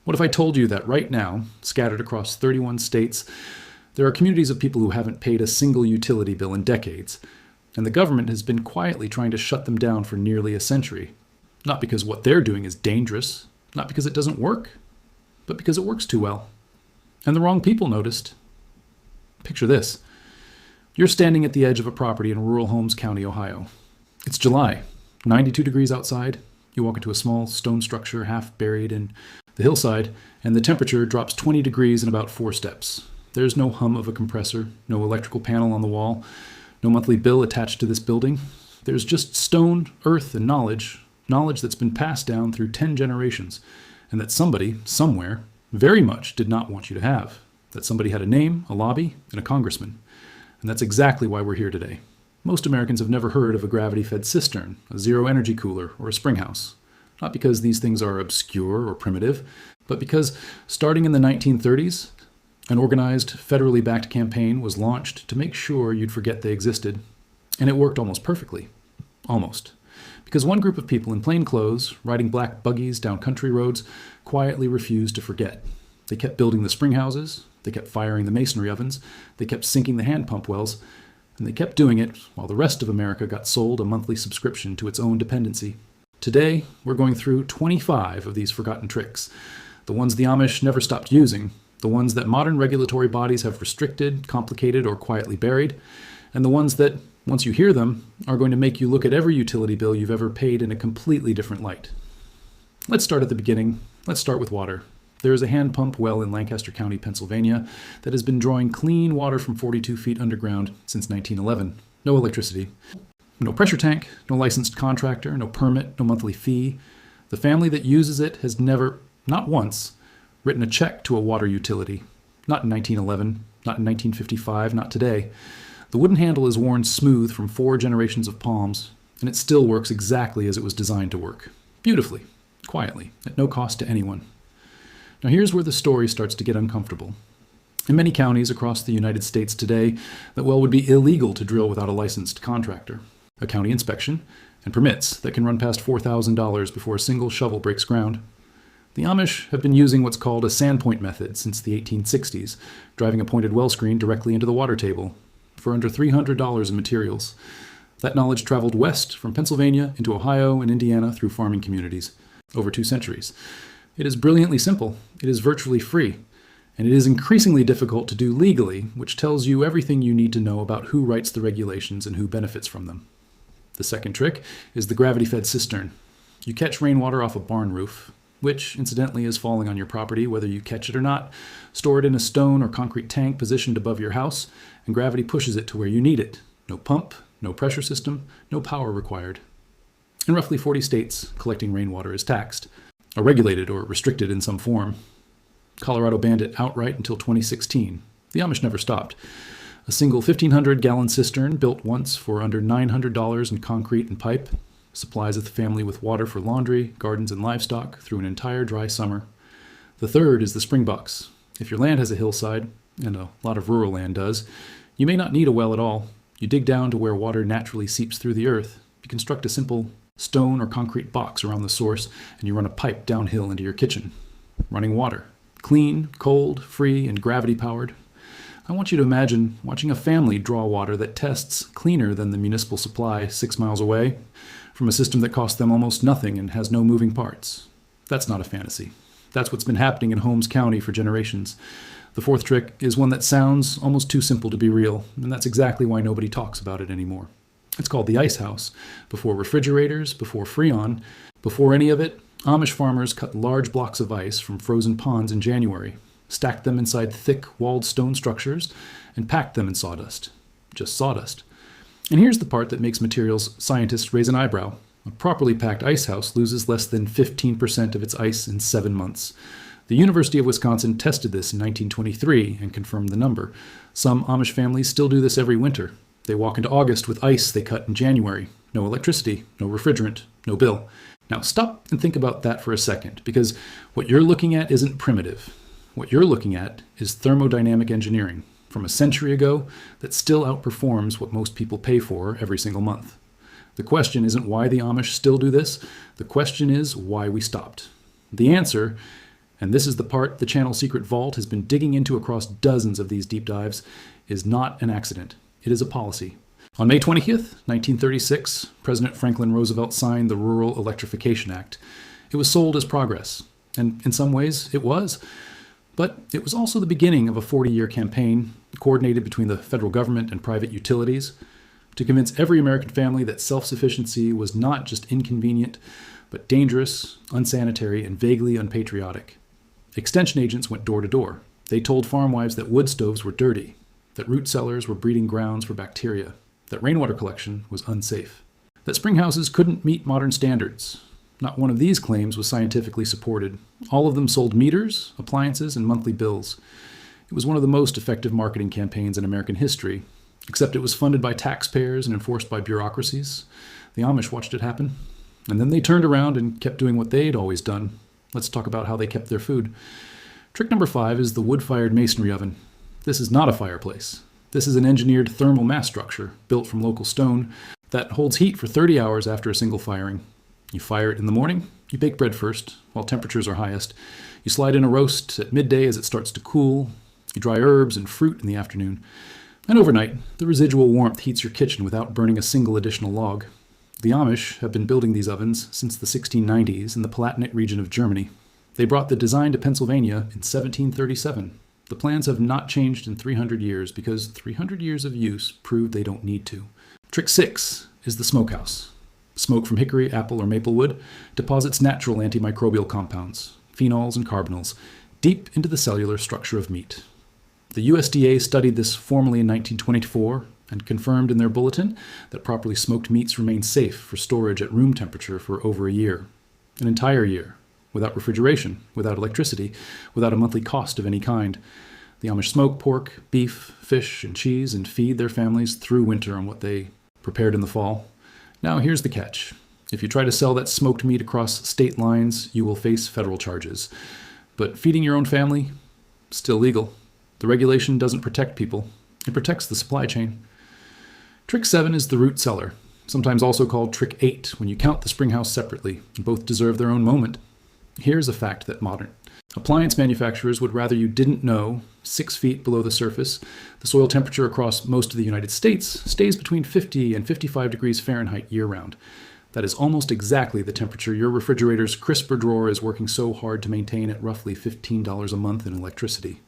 What if I told you that right now, scattered across 31 states, there are communities of people who haven't paid a single utility bill in decades, and the government has been quietly trying to shut them down for nearly a century? Not because what they're doing is dangerous, not because it doesn't work, but because it works too well. And the wrong people noticed. Picture this. You're standing at the edge of a property in rural Holmes County, Ohio. It's July, 92 degrees outside. You walk into a small stone structure half buried in the hillside, and the temperature drops 20 degrees in about 4 steps. There's no hum of a compressor, no electrical panel on the wall, no monthly bill attached to this building. There's just stone, earth, and knowledge that's been passed down through 10 generations, and that somebody, somewhere, very much did not want you to have. That somebody had a name, a lobby, and a congressman. And that's exactly why we're here today. Most Americans have never heard of a gravity-fed cistern, a zero-energy cooler, or a springhouse. Not because these things are obscure or primitive, but because starting in the 1930s, an organized, federally backed campaign was launched to make sure you'd forget they existed. And it worked almost perfectly. Almost. Because one group of people in plain clothes, riding black buggies down country roads, quietly refused to forget. They kept building the springhouses, they kept firing the masonry ovens, they kept sinking the hand pump wells, and they kept doing it while the rest of America got sold a monthly subscription to its own dependency. Today, we're going through 25 of these forgotten tricks. The ones the Amish never stopped using, the ones that modern regulatory bodies have restricted, complicated, or quietly buried, and the ones that, once you hear them, are going to make you look at every utility bill you've ever paid in a completely different light. Let's start at the beginning. Let's start with water. There is a hand pump well in Lancaster County, Pennsylvania, that has been drawing clean water from 42 feet underground since 1911. No electricity. No pressure tank, no licensed contractor, no permit, no monthly fee. The family that uses it has never, not once, written a check to a water utility. Not in 1911, not in 1955, not today. The wooden handle is worn smooth from 4 generations of palms, and it still works exactly as it was designed to work. Beautifully, quietly, at no cost to anyone. Now here's where the story starts to get uncomfortable. In many counties across the United States today, the well would be illegal to drill without a licensed contractor, a county inspection, and permits that can run past $4,000 before a single shovel breaks ground. The Amish have been using what's called a sandpoint method since the 1860s, driving a pointed well screen directly into the water table for under $300 in materials. That knowledge traveled west from Pennsylvania into Ohio and Indiana through farming communities over 2 centuries. It is brilliantly simple, it is virtually free, and it is increasingly difficult to do legally, which tells you everything you need to know about who writes the regulations and who benefits from them. The second trick is the gravity-fed cistern. You catch rainwater off a barn roof, which, incidentally, is falling on your property whether you catch it or not, store it in a stone or concrete tank positioned above your house, and gravity pushes it to where you need it. No pump, no pressure system, no power required. In roughly 40 states, collecting rainwater is taxed, or regulated or restricted in some form. Colorado banned it outright until 2016. The Amish never stopped. A single 1,500-gallon cistern built once for under $900 in concrete and pipe supplies the family with water for laundry, gardens, and livestock through an entire dry summer. The third is the springbox. If your land has a hillside, and a lot of rural land does, you may not need a well at all. You dig down to where water naturally seeps through the earth. You construct a simple stone or concrete box around the source, and you run a pipe downhill into your kitchen. Running water. Clean, cold, free, and gravity-powered. I want you to imagine watching a family draw water that tests cleaner than the municipal supply 6 miles away from a system that costs them almost nothing and has no moving parts. That's not a fantasy. That's what's been happening in Holmes County for generations. The fourth trick is one that sounds almost too simple to be real, and that's exactly why nobody talks about it anymore. It's called the ice house. Before refrigerators, before Freon, before any of it, Amish farmers cut large blocks of ice from frozen ponds in January, stacked them inside thick, walled stone structures, and packed them in sawdust. Just sawdust. And here's the part that makes materials scientists raise an eyebrow. A properly packed ice house loses less than 15% of its ice in 7 months. The University of Wisconsin tested this in 1923 and confirmed the number. Some Amish families still do this every winter. They walk into August with ice they cut in January. No electricity, no refrigerant, no bill. Now stop and think about that for a second, because what you're looking at isn't primitive. What you're looking at is thermodynamic engineering from a century ago that still outperforms what most people pay for every single month. The question isn't why the Amish still do this. The question is why we stopped. The answer, and this is the part the Channel Secret Vault has been digging into across dozens of these deep dives, is not an accident. It is a policy. On May 20th, 1936, President Franklin Roosevelt signed the Rural Electrification Act. It was sold as progress, and in some ways it was. But it was also the beginning of a 40-year campaign coordinated between the federal government and private utilities to convince every American family that self-sufficiency was not just inconvenient, but dangerous, unsanitary, and vaguely unpatriotic. Extension agents went door to door. They told farm wives that wood stoves were dirty, that root cellars were breeding grounds for bacteria, that rainwater collection was unsafe, that springhouses couldn't meet modern standards. Not one of these claims was scientifically supported. All of them sold meters, appliances, and monthly bills. It was one of the most effective marketing campaigns in American history, except it was funded by taxpayers and enforced by bureaucracies. The Amish watched it happen. And then they turned around and kept doing what they'd always done. Let's talk about how they kept their food. Trick number 5 is the wood-fired masonry oven. This is not a fireplace. This is an engineered thermal mass structure built from local stone that holds heat for 30 hours after a single firing. You fire it in the morning, you bake bread first, while temperatures are highest. You slide in a roast at midday as it starts to cool. You dry herbs and fruit in the afternoon. And overnight, the residual warmth heats your kitchen without burning a single additional log. The Amish have been building these ovens since the 1690s in the Palatinate region of Germany. They brought the design to Pennsylvania in 1737. The plans have not changed in 300 years because 300 years of use proved they don't need to. Trick 6 is the smokehouse. Smoke from hickory, apple, or maple wood deposits natural antimicrobial compounds, phenols and carbonyls, deep into the cellular structure of meat. The USDA studied this formally in 1924 and confirmed in their bulletin that properly smoked meats remain safe for storage at room temperature for over a year. An entire year, without refrigeration, without electricity, without a monthly cost of any kind. The Amish smoke pork, beef, fish, and cheese and feed their families through winter on what they prepared in the fall. Now here's the catch. If you try to sell that smoked meat across state lines, you will face federal charges. But feeding your own family, still legal. The regulation doesn't protect people. It protects the supply chain. Trick 7 is the root cellar, sometimes also called Trick 8 when you count the springhouse separately, and both deserve their own moment. Here's a fact that modern appliance manufacturers would rather you didn't know. 6 feet below the surface, the soil temperature across most of the United States stays between 50 and 55 degrees Fahrenheit year-round. That is almost exactly the temperature your refrigerator's crisper drawer is working so hard to maintain at roughly $15 a month in electricity.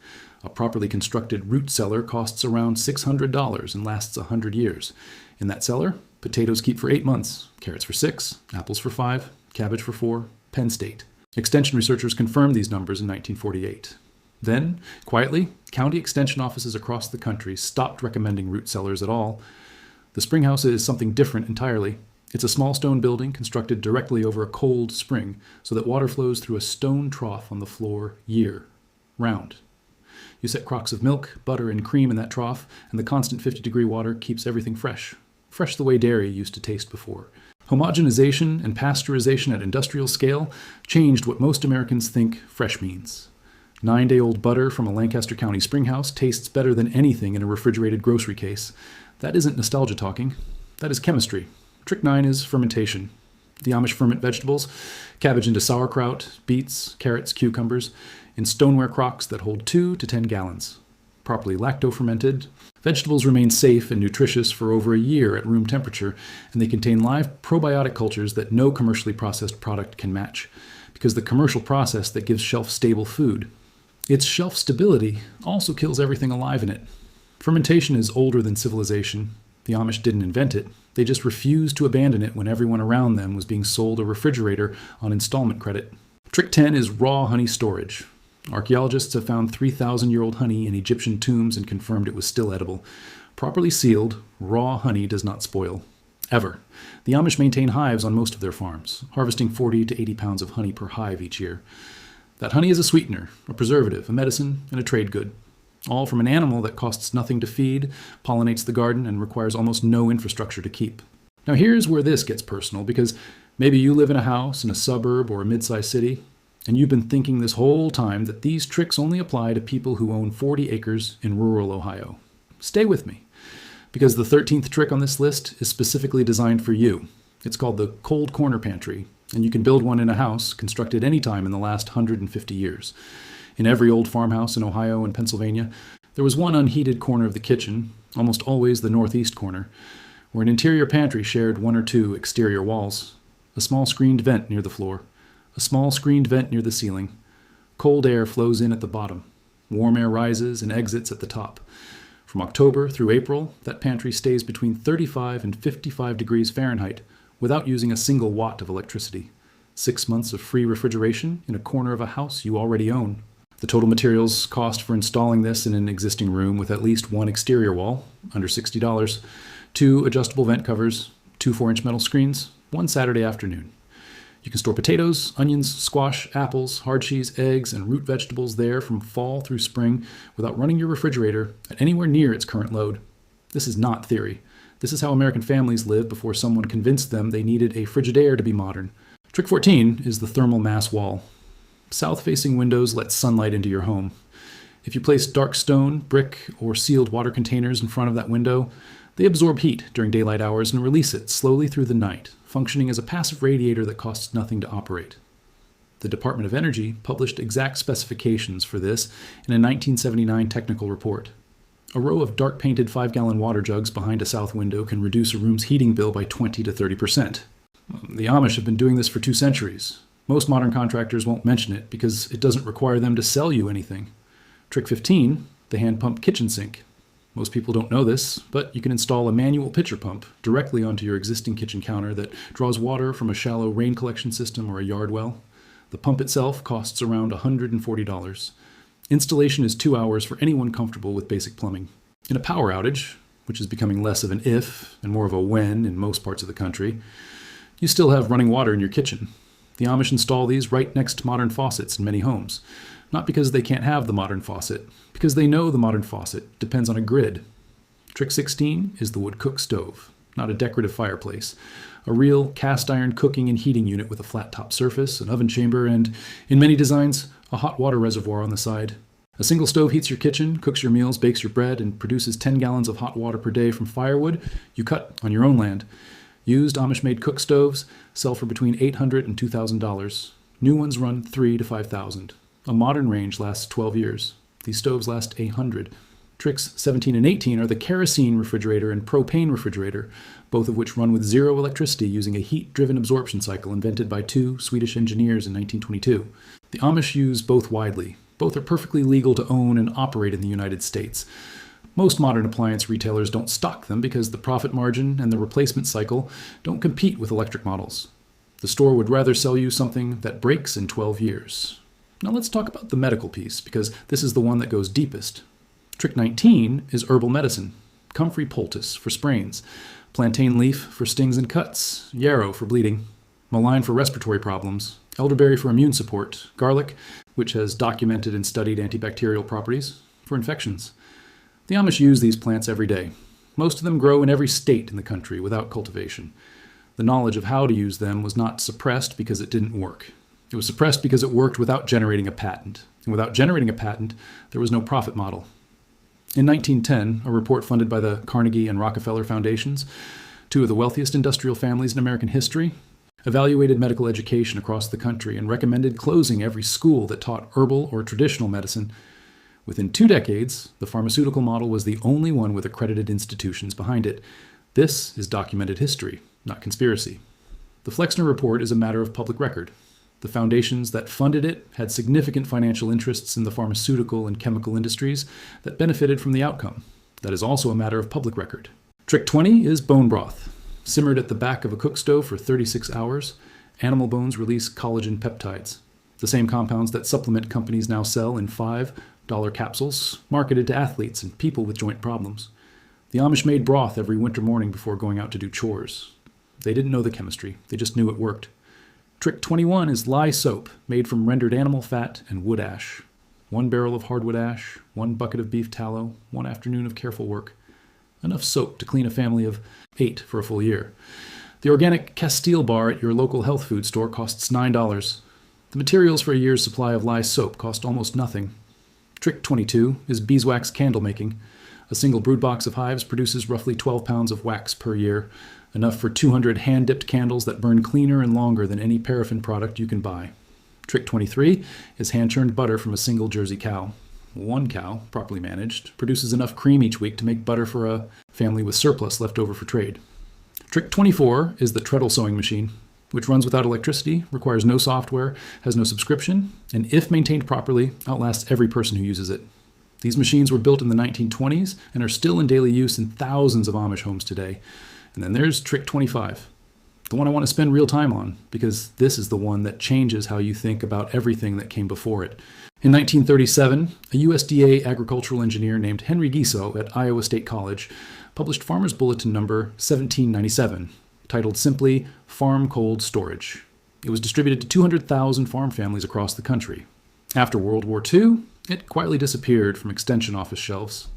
A properly constructed root cellar costs around $600 and lasts 100 years. In that cellar, potatoes keep for 8 months, carrots for 6, apples for 5, cabbage for 4, Penn State. Extension researchers confirmed these numbers in 1948. Then, quietly, county extension offices across the country stopped recommending root cellars at all. The springhouse is something different entirely. It's a small stone building constructed directly over a cold spring so that water flows through a stone trough on the floor year-round. You set crocks of milk, butter, and cream in that trough, and the constant 50-degree water keeps everything fresh. Fresh the way dairy used to taste before. Homogenization and pasteurization at industrial scale changed what most Americans think fresh means. 9-day-old butter from a Lancaster County springhouse tastes better than anything in a refrigerated grocery case. That isn't nostalgia talking. That is chemistry. Trick 9 is fermentation. The Amish ferment vegetables, cabbage into sauerkraut, beets, carrots, cucumbers, in stoneware crocks that hold 2 to 10 gallons. Properly lacto-fermented, vegetables remain safe and nutritious for over a year at room temperature, and they contain live probiotic cultures that no commercially processed product can match, because the commercial process that gives shelf-stable food. Its shelf stability also kills everything alive in it. Fermentation is older than civilization. The Amish didn't invent it. They just refused to abandon it when everyone around them was being sold a refrigerator on installment credit. Trick 10 is raw honey storage. Archaeologists have found 3,000-year-old honey in Egyptian tombs and confirmed it was still edible. Properly sealed, raw honey does not spoil. Ever. The Amish maintain hives on most of their farms, harvesting 40 to 80 pounds of honey per hive each year. That honey is a sweetener, a preservative, a medicine, and a trade good. All from an animal that costs nothing to feed, pollinates the garden, and requires almost no infrastructure to keep. Now here's where this gets personal, because maybe you live in a house in a suburb or a mid-sized city, and you've been thinking this whole time that these tricks only apply to people who own 40 acres in rural Ohio. Stay with me, because the 13th trick on this list is specifically designed for you. It's called the cold corner pantry, And you can build one in a house constructed any time in the last 150 years. In every old farmhouse in Ohio and Pennsylvania, there was one unheated corner of the kitchen, almost always the northeast corner, where an interior pantry shared one or two exterior walls, a small screened vent near the floor, a small screened vent near the ceiling. Cold air flows in at the bottom. Warm air rises and exits at the top. From October through April, that pantry stays between 35 and 55 degrees Fahrenheit without using a single watt of electricity. 6 months of free refrigeration in a corner of a house you already own. The total materials cost for installing this in an existing room with at least one exterior wall, under $60, 2 adjustable vent covers, 2 4-inch metal screens, one Saturday afternoon. You can store potatoes, onions, squash, apples, hard cheese, eggs, and root vegetables there from fall through spring without running your refrigerator at anywhere near its current load. This is not theory. This is how American families lived before someone convinced them they needed a Frigidaire to be modern. Trick 14 is the thermal mass wall. South-facing windows let sunlight into your home. If you place dark stone, brick, or sealed water containers in front of that window, they absorb heat during daylight hours and release it slowly through the night, functioning as a passive radiator that costs nothing to operate. The Department of Energy published exact specifications for this in a 1979 technical report. A row of dark-painted 5-gallon water jugs behind a south window can reduce a room's heating bill by 20 to 30%. The Amish have been doing this for 2 centuries. Most modern contractors won't mention it because it doesn't require them to sell you anything. Trick 15, the hand-pump kitchen sink. Most people don't know this, but you can install a manual pitcher pump directly onto your existing kitchen counter that draws water from a shallow rain collection system or a yard well. The pump itself costs around $140. Installation is 2 hours for anyone comfortable with basic plumbing. In a power outage, which is becoming less of an if and more of a when in most parts of the country, you still have running water in your kitchen. The Amish install these right next to modern faucets in many homes. Not because they can't have the modern faucet, because they know the modern faucet depends on a grid. Trick 16 is the wood cook stove, not a decorative fireplace. A real cast iron cooking and heating unit with a flat top surface, an oven chamber, and, in many designs, a hot water reservoir on the side. A single stove heats your kitchen, cooks your meals, bakes your bread, and produces 10 gallons of hot water per day from firewood you cut on your own land. Used Amish-made cook stoves sell for between $800 and $2,000. New ones run $3,000 to $5,000. A modern range lasts 12 years. These stoves last 100. Tricks 17 and 18 are the kerosene refrigerator and propane refrigerator, both of which run with zero electricity using a heat-driven absorption cycle invented by 2 Swedish engineers in 1922. The Amish use both widely. Both are perfectly legal to own and operate in the United States. Most modern appliance retailers don't stock them because the profit margin and the replacement cycle don't compete with electric models. The store would rather sell you something that breaks in 12 years. Now let's talk about the medical piece, because this is the one that goes deepest. Trick 19 is herbal medicine. Comfrey poultice for sprains, plantain leaf for stings and cuts, yarrow for bleeding, mullein for respiratory problems, elderberry for immune support, garlic, which has documented and studied antibacterial properties, for infections. The Amish use these plants every day. Most of them grow in every state in the country without cultivation. The knowledge of how to use them was not suppressed because it didn't work. It was suppressed because it worked without generating a patent. And without generating a patent, there was no profit model. In 1910, a report funded by the Carnegie and Rockefeller Foundations, 2 of the wealthiest industrial families in American history, evaluated medical education across the country and recommended closing every school that taught herbal or traditional medicine. Within 2 decades, the pharmaceutical model was the only one with accredited institutions behind it. This is documented history, not conspiracy. The Flexner Report is a matter of public record. The foundations that funded it had significant financial interests in the pharmaceutical and chemical industries that benefited from the outcome. That is also a matter of public record. Trick 20 is bone broth. Simmered at the back of a cook stove for 36 hours, animal bones release collagen peptides, the same compounds that supplement companies now sell in $5 capsules, marketed to athletes and people with joint problems. The Amish made broth every winter morning before going out to do chores. They didn't know the chemistry, they just knew it worked. Trick 21 is lye soap, made from rendered animal fat and wood ash. 1 barrel of hardwood ash, 1 bucket of beef tallow, 1 afternoon of careful work. Enough soap to clean a family of 8 for a full year. The organic Castile bar at your local health food store costs $9. The materials for a year's supply of lye soap cost almost nothing. Trick 22 is beeswax candle making. A single brood box of hives produces roughly 12 pounds of wax per year. enough for 200 hand-dipped candles that burn cleaner and longer than any paraffin product you can buy. Trick 23 is hand-churned butter from a single Jersey cow. One cow, properly managed, produces enough cream each week to make butter for a family with surplus left over for trade. Trick 24 is the treadle sewing machine, which runs without electricity, requires no software, has no subscription, and if maintained properly, outlasts every person who uses it. These machines were built in the 1920s and are still in daily use in thousands of Amish homes today. And then there's Trick 25, the one I want to spend real time on, because this is the one that changes how you think about everything that came before it. In 1937, a USDA agricultural engineer named Henry Giso at Iowa State College published Farmer's Bulletin number 1797, titled simply Farm Cold Storage. It was distributed to 200,000 farm families across the country. After World War II, it quietly disappeared from extension office shelves.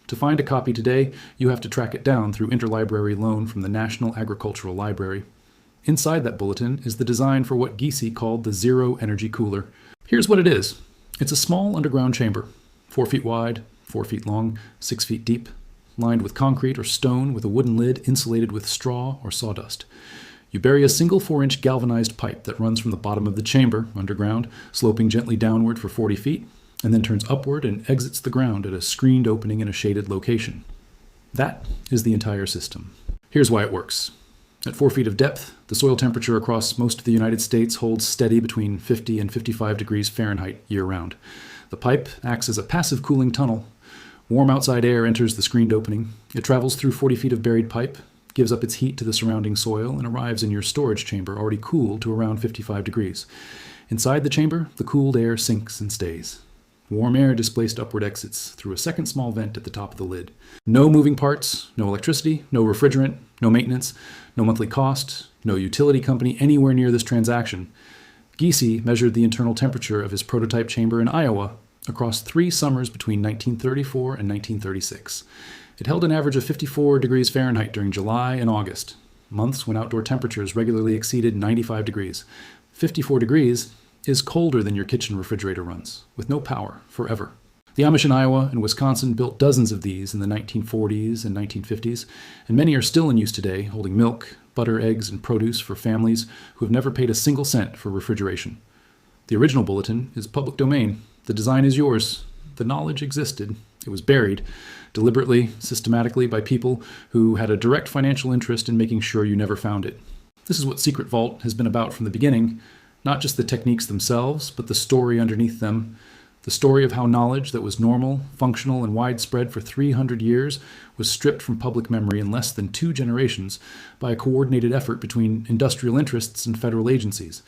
To find a copy today, you have to track it down through interlibrary loan from the National Agricultural Library. Inside that bulletin is the design for what Giese called the Zero Energy Cooler. Here's what it is. It's a small underground chamber, 4 feet wide, 4 feet long, 6 feet deep, lined with concrete or stone with a wooden lid insulated with straw or sawdust. You bury a single 4-inch galvanized pipe that runs from the bottom of the chamber, underground, sloping gently downward for 40 feet, and then turns upward and exits the ground at a screened opening in a shaded location. That is the entire system. Here's why it works. At 4 feet of depth, the soil temperature across most of the United States holds steady between 50 and 55 degrees Fahrenheit year-round. The pipe acts as a passive cooling tunnel. Warm outside air enters the screened opening. It travels through 40 feet of buried pipe, gives up its heat to the surrounding soil, and arrives in your storage chamber already cooled to around 55 degrees. Inside the chamber, the cooled air sinks and stays. Warm air displaced upward exits through a second small vent at the top of the lid. No moving parts, no electricity, no refrigerant, no maintenance, no monthly cost, no utility company anywhere near this transaction. Giese measured the internal temperature of his prototype chamber in Iowa across 3 summers between 1934 and 1936. It held an average of 54 degrees Fahrenheit during July and August, months when outdoor temperatures regularly exceeded 95 degrees. 54 degrees is colder than your kitchen refrigerator runs, with no power, forever. The Amish in Iowa and Wisconsin built dozens of these in the 1940s and 1950s, and many are still in use today, holding milk, butter, eggs, and produce for families who have never paid a single cent for refrigeration. The original bulletin is public domain. The design is yours. The knowledge existed. It was buried, deliberately, systematically, by people who had a direct financial interest in making sure you never found it. This is what Secret Vault has been about from the beginning. Not just the techniques themselves, but the story underneath them. The story of how knowledge that was normal, functional, and widespread for 300 years was stripped from public memory in less than 2 generations by a coordinated effort between industrial interests and federal agencies.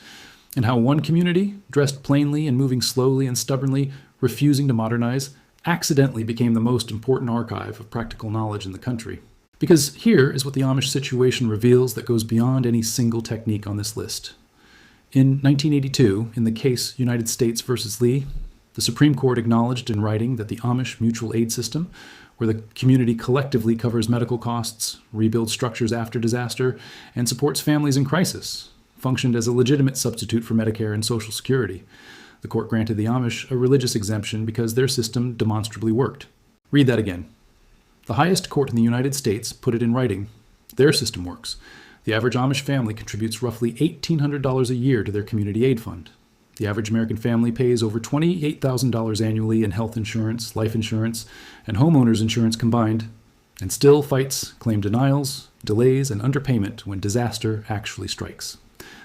And how one community, dressed plainly and moving slowly and stubbornly, refusing to modernize, accidentally became the most important archive of practical knowledge in the country. Because here is what the Amish situation reveals that goes beyond any single technique on this list. In 1982, in the case United States versus Lee, the Supreme Court acknowledged in writing that the Amish mutual aid system, where the community collectively covers medical costs, rebuilds structures after disaster, and supports families in crisis, functioned as a legitimate substitute for Medicare and Social Security. The court granted the Amish a religious exemption because their system demonstrably worked. Read that again. The highest court in the United States put it in writing. Their system works. The average Amish family contributes roughly $1,800 a year to their community aid fund. The average American family pays over $28,000 annually in health insurance, life insurance, and homeowners insurance combined, and still fights claim denials, delays, and underpayment when disaster actually strikes.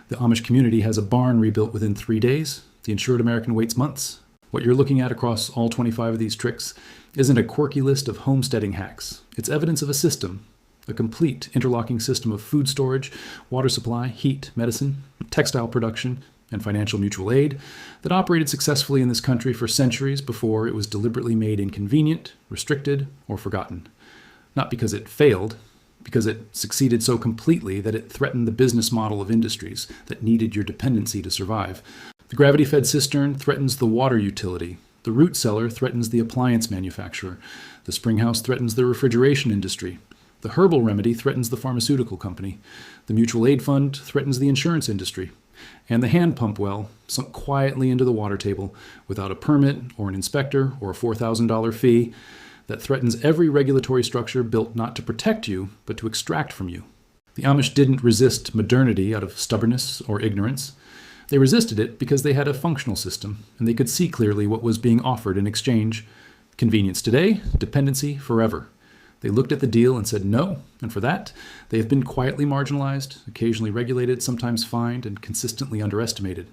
The Amish community has a barn rebuilt within 3 days. The insured American waits months. What you're looking at across all 25 of these tricks isn't a quirky list of homesteading hacks. It's evidence of a system. A complete interlocking system of food storage, water supply, heat, medicine, textile production, and financial mutual aid that operated successfully in this country for centuries before it was deliberately made inconvenient, restricted, or forgotten. Not because it failed, because it succeeded so completely that it threatened the business model of industries that needed your dependency to survive. The gravity-fed cistern threatens the water utility. The root cellar threatens the appliance manufacturer. The springhouse threatens the refrigeration industry. The herbal remedy threatens the pharmaceutical company. The mutual aid fund threatens the insurance industry. And the hand pump well, sunk quietly into the water table without a permit or an inspector or a $4,000 fee, that threatens every regulatory structure built not to protect you, but to extract from you. The Amish didn't resist modernity out of stubbornness or ignorance. They resisted it because they had a functional system, and they could see clearly what was being offered in exchange. Convenience today, dependency forever. They looked at the deal and said no, and for that, they have been quietly marginalized, occasionally regulated, sometimes fined, and consistently underestimated.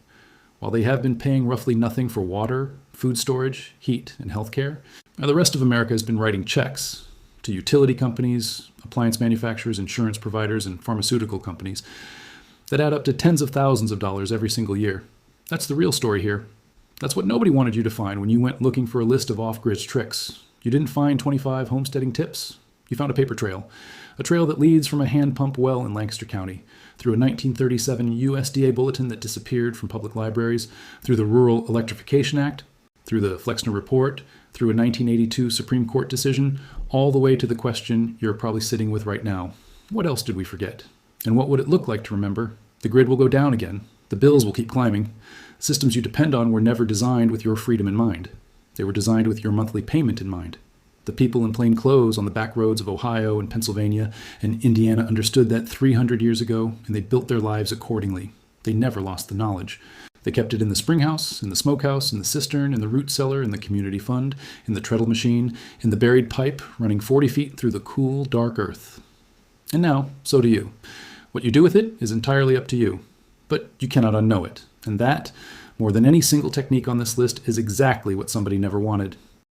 While they have been paying roughly nothing for water, food storage, heat, and healthcare, the rest of America has been writing checks to utility companies, appliance manufacturers, insurance providers, and pharmaceutical companies that add up to tens of thousands of dollars every single year. That's the real story here. That's what nobody wanted you to find when you went looking for a list of off-grid tricks. You didn't find 25 homesteading tips. You found a paper trail. A trail that leads from a hand pump well in Lancaster County, through a 1937 USDA bulletin that disappeared from public libraries, through the Rural Electrification Act, through the Flexner Report, through a 1982 Supreme Court decision, all the way to the question you're probably sitting with right now. What else did we forget? And what would it look like to remember? The grid will go down again. The bills will keep climbing. Systems you depend on were never designed with your freedom in mind. They were designed with your monthly payment in mind. The people in plain clothes on the back roads of Ohio and Pennsylvania and Indiana understood that 300 years ago, and they built their lives accordingly. They never lost the knowledge. They kept it in the springhouse, in the smokehouse, in the cistern, in the root cellar, in the community fund, in the treadle machine, in the buried pipe running 40 feet through the cool, dark earth. And now, so do you. What you do with it is entirely up to you. But you cannot unknow it. And that, more than any single technique on this list, is exactly what somebody never wanted.